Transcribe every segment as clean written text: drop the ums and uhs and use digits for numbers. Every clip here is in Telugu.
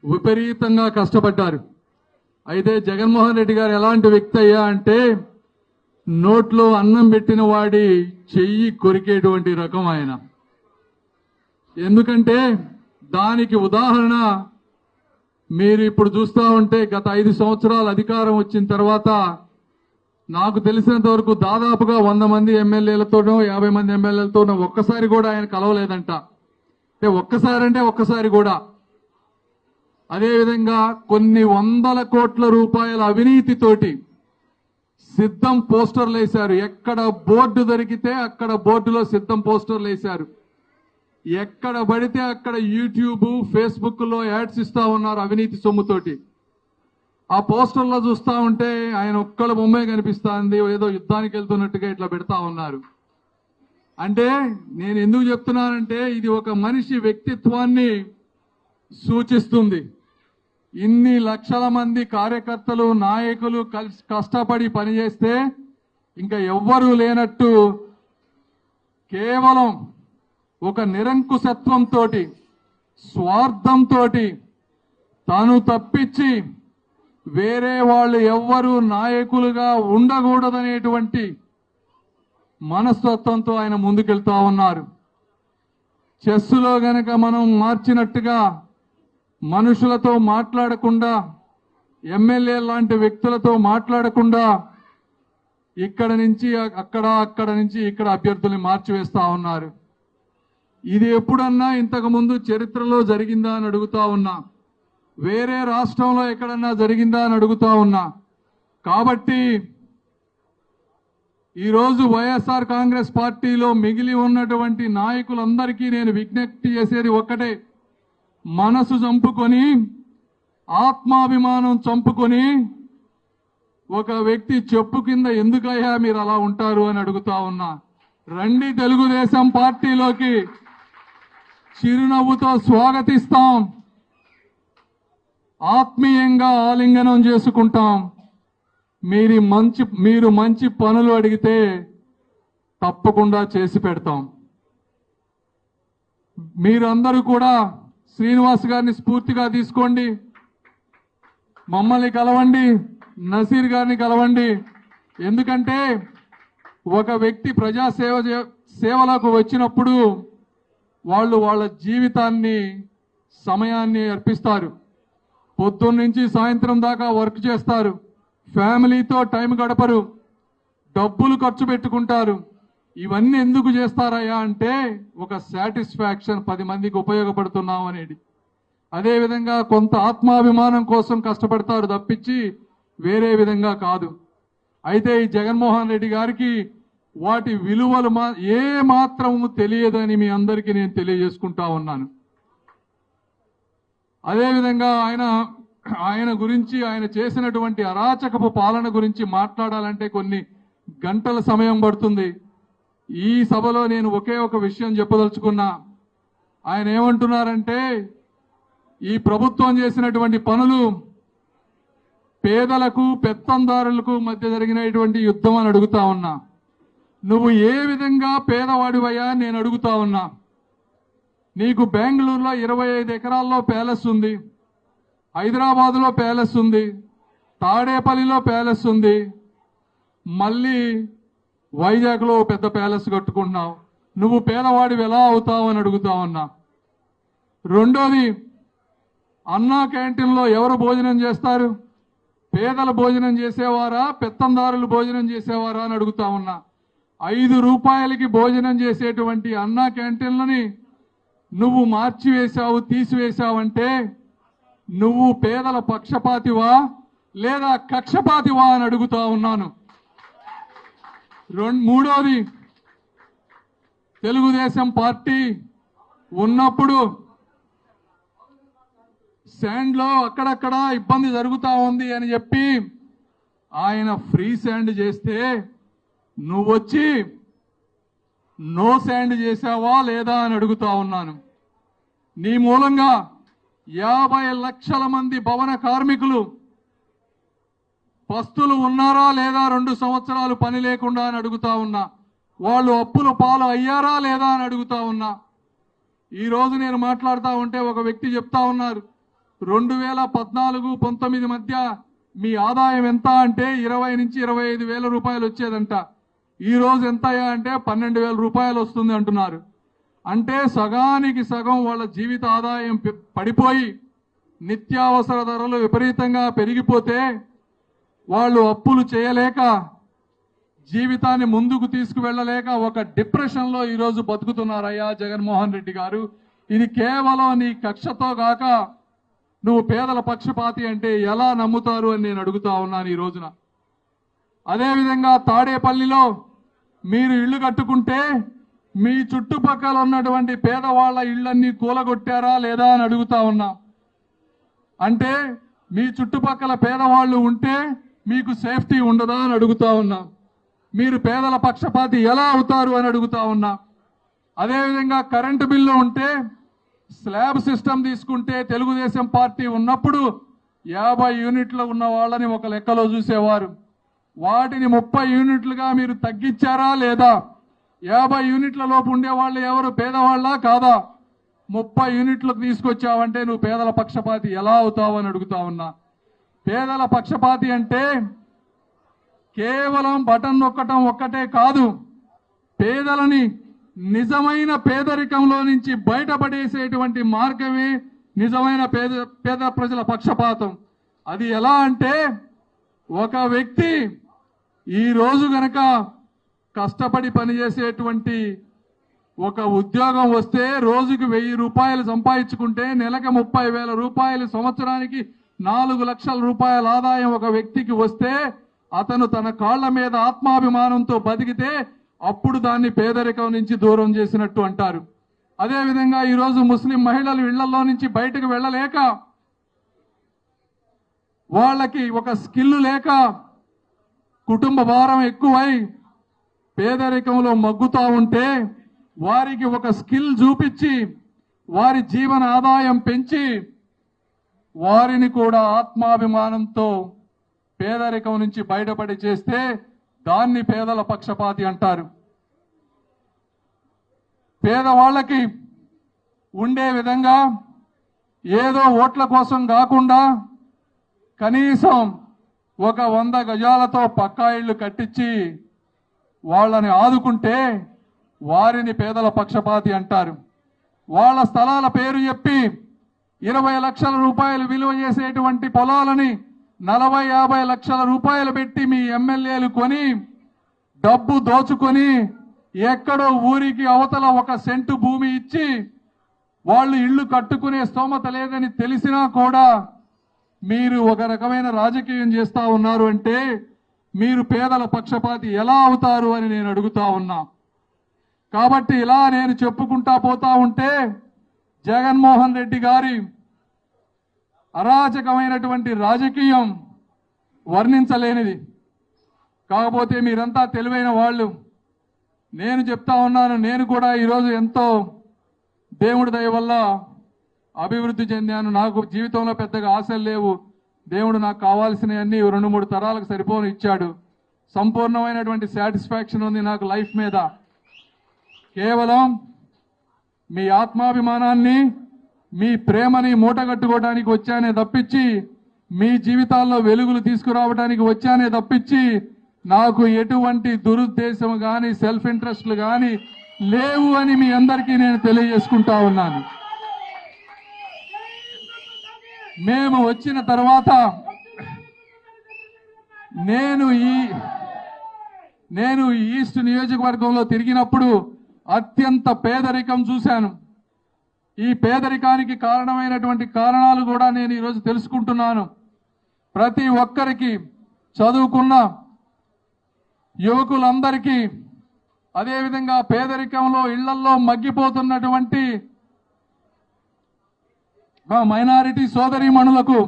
విపరీతంగా కష్టపడ్డారు. అయితే జగన్మోహన్ రెడ్డి గారు ఎలాంటి వ్యక్తి అయ్యా అంటే నోట్లో అన్నం పెట్టిన వాడి చెయ్యి కొరికేటువంటి రకం ఆయన. ఎందుకంటే దానికి ఉదాహరణ మీరు ఇప్పుడు చూస్తూ ఉంటే గత 5 సంవత్సరాల అధికారం వచ్చిన తర్వాత నాకు తెలిసినంత వరకు దాదాపుగా 100 మంది ఎమ్మెల్యేలతోనో 50 మంది ఎమ్మెల్యేలతోనో ఒక్కసారి కూడా ఆయన కలవలేదంట. ఒక్కసారి కూడా. అదేవిధంగా కొన్ని వందల కోట్ల రూపాయల అవినీతితోటి సిద్ధం పోస్టర్లు వేశారు. ఎక్కడ బోర్డు దొరికితే అక్కడ బోర్డులో సిద్ధం పోస్టర్లు వేశారు. ఎక్కడ పడితే అక్కడ యూట్యూబ్ ఫేస్బుక్ లో యాడ్స్ ఇస్తా ఉన్నారు అవినీతి సొమ్ముతోటి. ఆ పోస్టర్లో చూస్తా ఉంటే ఆయన ఒక్కళ్ళ బొమ్మే కనిపిస్తుంది, ఏదో యుద్ధానికి వెళ్తున్నట్టుగా ఇట్లా పెడతా ఉన్నారు. అంటే నేను ఎందుకు చెప్తున్నానంటే ఇది ఒక మనిషి వ్యక్తిత్వాన్ని సూచిస్తుంది. ఇన్ని లక్షల మంది కార్యకర్తలు నాయకులు కష్టపడి పనిచేస్తే ఇంకా ఎవ్వరూ లేనట్టు కేవలం ఒక నిరంకుశత్వంతో స్వార్థంతో తాను తప్పించి వేరే వాళ్ళు ఎవ్వరూ నాయకులుగా ఉండకూడదనేటువంటి మనస్తత్వంతో ఆయన ముందుకెళ్తా ఉన్నారు. చెస్సులో గనక మనం మార్చినట్టుగా మనుషులతో మాట్లాడకుండా, ఎమ్మెల్యే లాంటి వ్యక్తులతో మాట్లాడకుండా ఇక్కడ నుంచి అక్కడ నుంచి ఇక్కడ అభ్యర్థుల్ని మార్చివేస్తా ఉన్నారు. ఇది ఎప్పుడన్నా ఇంతకు ముందు చరిత్రలో జరిగిందా అని అడుగుతా ఉన్నా. వేరే రాష్ట్రంలో ఎక్కడన్నా జరిగిందా అని అడుగుతా ఉన్నా. కాబట్టి ఈరోజు వైఎస్ఆర్ కాంగ్రెస్ పార్టీలో మిగిలి ఉన్నటువంటి నాయకులందరికీ నేను విజ్ఞప్తి చేసేది ఒక్కటే, మనసు చంపుకొని ఆత్మాభిమానం చంపుకొని ఒక వ్యక్తి చెప్పు కింద ఎందుకయ్యా మీరు అలా ఉంటారు అని అడుగుతా ఉన్నా. రండి తెలుగుదేశం పార్టీలోకి, చిరునవ్వుతో స్వాగతిస్తాం, ఆత్మీయంగా ఆలింగనం చేసుకుంటాం. మీరు మంచి పనులు అడిగితే తప్పకుండా చేసి పెడతాం. మీరందరూ కూడా శ్రీనివాస్ గారిని స్ఫూర్తిగా తీసుకోండి, మమ్మల్ని కలవండి, నసీర్ గారిని కలవండి. ఎందుకంటే ఒక వ్యక్తి సేవలకు వచ్చినప్పుడు వాళ్ళు వాళ్ళ జీవితాన్ని సమయాన్ని అర్పిస్తారు. పొద్దున్న నుంచి సాయంత్రం దాకా వర్క్ చేస్తారు, ఫ్యామిలీతో టైం గడపరు, డబ్బులు ఖర్చు పెట్టుకుంటారు. ఇవన్నీ ఎందుకు చేస్తారయ్యా అంటే ఒక సాటిస్ఫాక్షన్, 10 మందికి ఉపయోగపడుతున్నాం అనేది. అదేవిధంగా కొంత ఆత్మాభిమానం కోసం కష్టపడతారు తప్పించి వేరే విధంగా కాదు. అయితే ఈ జగన్మోహన్ రెడ్డి గారికి వాటి విలువలు ఏ మాత్రము తెలియదని మీ అందరికీ నేను తెలియజేసుకుంటా ఉన్నాను. అదేవిధంగా ఆయన గురించి, ఆయన చేసినటువంటి అరాచకపు పాలన గురించి మాట్లాడాలంటే కొన్ని గంటల సమయం పడుతుంది. ఈ సభలో నేను ఒకే ఒక విషయం చెప్పదలుచుకున్నా. ఆయన ఏమంటున్నారంటే ఈ ప్రభుత్వం చేసినటువంటి పనులు పేదలకు పెత్తందారులకు మధ్య జరిగినటువంటి యుద్ధం అని అడుగుతా ఉన్నా. నువ్వు ఏ విధంగా పేదవాడివయ్యా నేను అడుగుతా ఉన్నా. నీకు బెంగళూరులో 25 ఎకరాల్లో ప్యాలెస్ ఉంది, హైదరాబాదులో ప్యాలెస్ ఉంది, తాడేపల్లిలో ప్యాలెస్ ఉంది, మళ్ళీ వైజాగ్లో పెద్ద ప్యాలెస్ కట్టుకుంటున్నావు. నువ్వు పేదవాడివి ఎలా అవుతావు అని అడుగుతా ఉన్నా. రెండోది, అన్నా క్యాంటీన్లో ఎవరు భోజనం చేస్తారు? పేదలు భోజనం చేసేవారా, పెత్తందారులు భోజనం చేసేవారా అని అడుగుతా ఉన్నా. 5 రూపాయలకి భోజనం చేసేటువంటి అన్నా క్యాంటీన్లని నువ్వు మార్చివేశావు, తీసివేశావంటే నువ్వు పేదల పక్షపాతివా లేదా కక్షపాతివా అని అడుగుతా ఉన్నాను. మూడోది, తెలుగుదేశం పార్టీ ఉన్నప్పుడు శాండ్లో అక్కడక్కడ ఇబ్బంది జరుగుతా ఉంది అని చెప్పి ఆయన ఫ్రీ శాండ్ చేస్తే నువ్వొచ్చి నో శాండ్ చేశావా లేదా అని అడుగుతా ఉన్నాను. నీ మూలంగా 50 లక్షల మంది భవన కార్మికులు పస్తులు ఉన్నారా లేదా 2 సంవత్సరాలు పని లేకుండా అని అడుగుతా ఉన్నా. వాళ్ళు అప్పుల పాలు అయ్యారా లేదా అని అడుగుతా ఉన్నా. ఈ రోజు నేను మాట్లాడుతూ ఉంటే ఒక వ్యక్తి చెప్తా ఉన్నారు, 2014-19 మధ్య మీ ఆదాయం ఎంత అంటే 20 నుంచి 25 వేల రూపాయలు వచ్చేదంట. ఈ రోజు ఎంత అంటే 12,000 రూపాయలు వస్తుంది అంటున్నారు. అంటే సగానికి సగం వాళ్ళ జీవిత ఆదాయం పడిపోయి నిత్యావసర ధరలు విపరీతంగా పెరిగిపోతే వాళ్ళు అప్పులు చేయలేక జీవితాన్ని ముందుకు తీసుకువెళ్ళలేక ఒక డిప్రెషన్లో ఈరోజు బతుకుతున్నారయ్యా జగన్మోహన్ రెడ్డి గారు. ఇది కేవలం నీ కక్షతో గాక నువ్వు పేదల పక్షపాతి అంటే ఎలా నమ్ముతారు అని నేను అడుగుతా ఉన్నాను ఈ రోజున. అదేవిధంగా తాడేపల్లిలో మీరు ఇళ్లు కట్టుకుంటే మీ చుట్టుపక్కల ఉన్నటువంటి పేదవాళ్ల ఇళ్లన్నీ కూలగొట్టారా లేదా అని అడుగుతా ఉన్నా. అంటే మీ చుట్టుపక్కల పేదవాళ్ళు ఉంటే మీకు సేఫ్టీ ఉండదా అని అడుగుతా ఉన్నా. మీరు పేదల పక్షపాతి ఎలా అవుతారు అని అడుగుతా ఉన్నా. అదేవిధంగా కరెంటు బిల్లు ఉంటే స్లాబ్ సిస్టమ్ తీసుకుంటే తెలుగుదేశం పార్టీ ఉన్నప్పుడు 50 యూనిట్లు ఉన్న వాళ్ళని ఒక లెక్కలో చూసేవారు. వాటిని 30 యూనిట్లుగా మీరు తగ్గించారా లేదా? 50 యూనిట్ల లోపు ఉండేవాళ్ళు ఎవరు పేదవాళ్ళ కాదా? 30 యూనిట్లకు తీసుకొచ్చావంటే నువ్వు పేదల పక్షపాతి ఎలా అవుతావు అని అడుగుతా ఉన్నా. పేదల పక్షపాతి అంటే కేవలం బటన్ నొక్కటం ఒక్కటే కాదు, పేదలని నిజమైన పేదరికంలో నుంచి బయటపడేసేటువంటి మార్గమే నిజమైన పేద ప్రజల పక్షపాతం. అది ఎలా అంటే ఒక వ్యక్తి ఈ రోజు గనక కష్టపడి పనిచేసేటువంటి ఒక ఉద్యోగం వస్తే రోజుకి 1000 రూపాయలు సంపాదించుకుంటే నెలకు 30,000 రూపాయలు, సంవత్సరానికి 4 లక్షల రూపాయల ఆదాయం ఒక వ్యక్తికి వస్తే అతను తన కాళ్ల మీద ఆత్మాభిమానంతో బతికితే అప్పుడు దాన్ని పేదరికం నుంచి దూరం చేసినట్టు అంటారు. అదేవిధంగా ఈరోజు ముస్లిం మహిళలు ఇళ్లలో నుంచి బయటకు వెళ్ళలేక, వాళ్ళకి ఒక స్కిల్ లేక, కుటుంబ భారం ఎక్కువై పేదరికంలో మగ్గుతా ఉంటే వారికి ఒక స్కిల్ చూపించి వారి జీవన ఆదాయం పెంచి వారిని కూడా ఆత్మాభిమానంతో పేదరికం నుంచి బయటపడి చేస్తే దాన్ని పేదల పక్షపాతి అంటారు. పేదవాళ్ళకి ఉండే విధంగా ఏదో ఓట్ల కోసం కాకుండా కనీసం ఒక 100 గజాలతో పక్కా ఇళ్లు కట్టించి వాళ్ళని ఆదుకుంటే వారిని పేదల పక్షపాతి అంటారు. వాళ్ళ స్థలాల పేరు చెప్పి 20 లక్షల రూపాయలు విలువ చేసేటువంటి పొలాలని 40-50 లక్షల రూపాయలు పెట్టి మీ ఎమ్మెల్యేలు కొని డబ్బు దోచుకొని ఎక్కడో ఊరికి అవతల 1 సెంటు భూమి ఇచ్చి వాళ్ళు ఇళ్లు కట్టుకునే స్తోమత లేదని తెలిసినా కూడా మీరు ఒక రకమైన రాజకీయం చేస్తా ఉన్నారు అంటే మీరు పేదల పక్షపాతి ఎలా అవుతారు అని నేను అడుగుతా ఉన్నా. కాబట్టి ఇలా నేను చెప్పుకుంటా పోతా ఉంటే జగన్మోహన్ రెడ్డి గారి అరాచకమైనటువంటి రాజకీయం వర్ణించలేనిది. కాకపోతే మీరంతా తెలివైన వాళ్ళు. నేను చెప్తా ఉన్నాను, నేను కూడా ఈరోజు ఎంతో దేవుడి దయ వల్ల అభివృద్ధి చెందాను. నాకు జీవితంలో పెద్దగా ఆశలు లేవు. దేవుడు నాకు కావాల్సినవన్నీ 2-3 తరాలకు సరిపోను ఇచ్చాడు. సంపూర్ణమైనటువంటి సాటిస్ఫాక్షన్ ఉంది నాకు లైఫ్ మీద. కేవలం మీ ఆత్మాభిమానాన్ని, మీ ప్రేమని మూటగట్టుకోవడానికి వచ్చానే తప్పించి, మీ జీవితాల్లో వెలుగులు తీసుకురావడానికి వచ్చానే తప్పించి నాకు ఎటువంటి దురుద్దేశం కానీ సెల్ఫ్ ఇంట్రెస్ట్లు కానీ లేవు అని మీ అందరికీ నేను తెలియజేసుకుంటా ఉన్నాను. మేము వచ్చిన తర్వాత నేను ఈస్ట్ నియోజకవర్గంలో తిరిగినప్పుడు అత్యంత పేదరికం చూశాను. ఈ పేదరికానికి కారణమైనటువంటి కారణాలు కూడా నేను ఈరోజు తెలుసుకుంటున్నాను. ప్రతి ఒక్కరికి, చదువుకున్న యువకులందరికీ, అదేవిధంగా పేదరికంలో ఇళ్లల్లో మగ్గిపోతున్నటువంటి మైనారిటీ సోదరీమణులకు,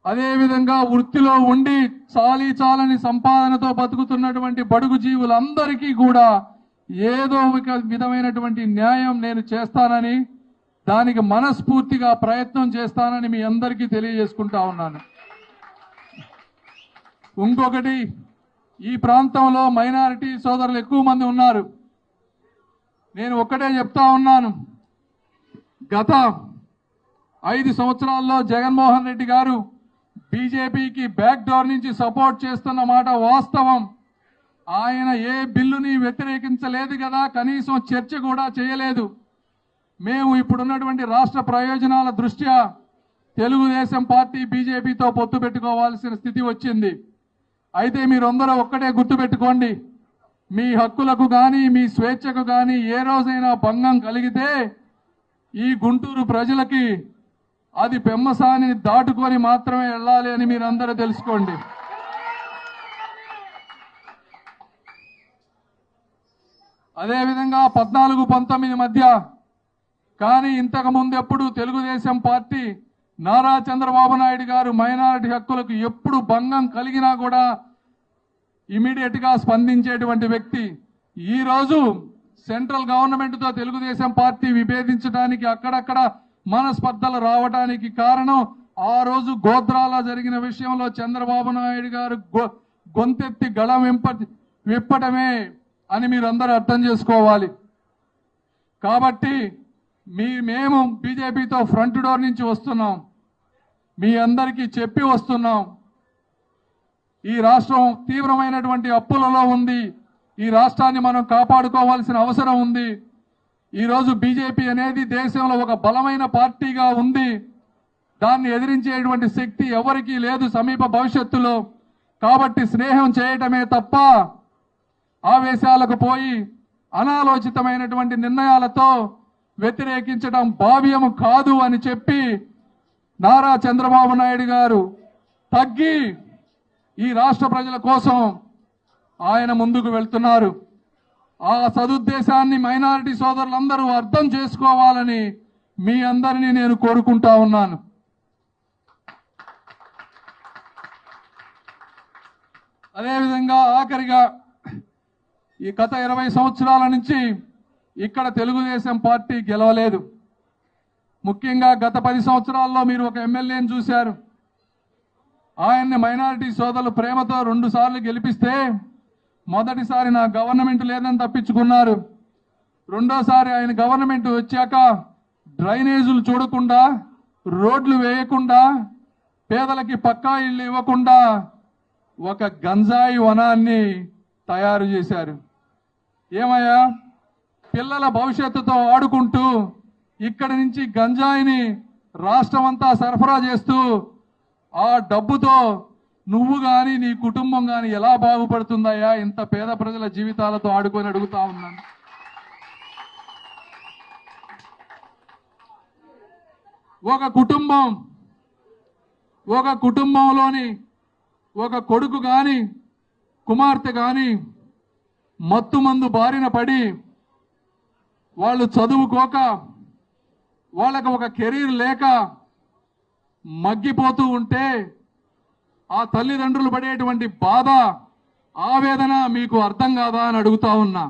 అదేవిధంగా వృత్తిలో ఉండి చాలని సంపాదనతో బతుకుతున్నటువంటి బడుగు జీవులందరికీ కూడా ఏదో ఒక విధమైనటువంటి న్యాయం నేను చేస్తానని, దానికి మనస్ఫూర్తిగా ప్రయత్నం చేస్తానని మీ అందరికీ తెలియజేసుకుంటా ఉన్నాను. ఇంకొకటి, ఈ ప్రాంతంలో మైనారిటీ సోదరులు ఎక్కువ మంది ఉన్నారు. నేను ఒక్కటే చెప్తా ఉన్నాను, గత 5 సంవత్సరాల్లో జగన్మోహన్ రెడ్డి గారు బీజేపీకి బ్యాక్ డోర్ నుంచి సపోర్ట్ చేస్తున్న మాట వాస్తవం. ఆయన ఏ బిల్లుని వ్యతిరేకించలేదు కదా, కనీసం చర్చ కూడా చేయలేదు. మేము ఇప్పుడున్నటువంటి రాష్ట్ర ప్రయోజనాల దృష్ట్యా తెలుగుదేశం పార్టీ బీజేపీతో పొత్తు పెట్టుకోవాల్సిన స్థితి వచ్చింది. అయితే మీరందరూ ఒక్కటే గుర్తుపెట్టుకోండి, మీ హక్కులకు కానీ మీ స్వేచ్ఛకు కానీ ఏ రోజైనా భంగం కలిగితే ఈ గుంటూరు ప్రజలకి అది పెమ్మసాని దాటుకొని మాత్రమే వెళ్ళాలి అని మీరందరూ తెలుసుకోండి. అదేవిధంగా 14-19 మధ్య కానీ ఇంతకు ముందు ఎప్పుడు తెలుగుదేశం పార్టీ నారా చంద్రబాబు నాయుడు గారు మైనారిటీ హక్కులకు ఎప్పుడు భంగం కలిగినా కూడా ఇమీడియట్ గా స్పందించేటువంటి వ్యక్తి. ఈ రోజు సెంట్రల్ గవర్నమెంట్ తో తెలుగుదేశం పార్టీ విభేదించడానికి అక్కడక్కడ మనస్పర్ధలు రావడానికి కారణం ఆ రోజు గోద్రాలో జరిగిన విషయంలో చంద్రబాబు నాయుడు గారు గొంతెత్తి గళం విప్పటమే అని మీరందరూ అర్థం చేసుకోవాలి. కాబట్టి మేము బీజేపీతో ఫ్రంట్ డోర్ నుంచి వస్తున్నాం, మీ అందరికీ చెప్పి వస్తున్నాం. ఈ రాష్ట్రం తీవ్రమైనటువంటి అప్పులలో ఉంది. ఈ రాష్ట్రాన్ని మనం కాపాడుకోవాల్సిన అవసరం ఉంది. ఈరోజు బీజేపీ అనేది దేశంలో ఒక బలమైన పార్టీగా ఉంది. దాన్ని ఎదిరించేటువంటి శక్తి ఎవరికీ లేదు సమీప భవిష్యత్తులో. కాబట్టి స్నేహం చేయటమే తప్ప ఆవేశాలకు పోయి అనాలోచితమైనటువంటి నిర్ణయాలతో వ్యతిరేకించడం భావ్యము కాదు అని చెప్పి నారా చంద్రబాబు నాయుడు గారు తగ్గి ఈ రాష్ట్ర ప్రజల కోసం ఆయన ముందుకు వెళ్తున్నారు. ఆ సదుద్దేశాన్ని మైనారిటీ సోదరులందరూ అర్థం చేసుకోవాలని మీ అందరినీ నేను కోరుకుంటా ఉన్నాను. అదేవిధంగా ఆఖరిగా ఈ గత 20 సంవత్సరాల నుంచి ఇక్కడ తెలుగుదేశం పార్టీ గెలవలేదు. ముఖ్యంగా గత 10 సంవత్సరాల్లో మీరు ఒక ఎమ్మెల్యేని చూశారు. ఆయన్ని మైనారిటీ సోదరులు ప్రేమతో 2 సార్లు గెలిపిస్తే మొదటిసారి నా గవర్నమెంట్ లేదని తప్పించుకున్నారు. రెండోసారి ఆయన గవర్నమెంట్ వచ్చాక డ్రైనేజీలు చూడకుండా, రోడ్లు వేయకుండా, పేదలకి పక్కా ఇళ్ళు ఇవ్వకుండా ఒక గంజాయి వనాన్ని తయారు చేశారు. ఏమయ్యా, పిల్లల భవిష్యత్తుతో ఆడుకుంటూ ఇక్కడి నుంచి గంజాయిని రాష్ట్రమంతా సరఫరా చేస్తూ ఆ డబ్బుతో నువ్వు గాని నీ కుటుంబం గాని ఎలా బాగుపడుతుందయ్యా? ఇంత పేద ప్రజల జీవితాలతో ఆడుకొని అడుగుతా ఉన్నాను. ఒక కుటుంబంలోని ఒక కొడుకు గాని కుమార్తె గాని మత్తు మందు బారిన పడి వాళ్ళు చదువుకోక, వాళ్ళకి ఒక కెరీర్ లేక మగ్గిపోతూ ఉంటే ఆ తల్లిదండ్రులు పడేటువంటి బాధ, ఆవేదన మీకు అర్థం కాదా అని అడుగుతా ఉన్నా.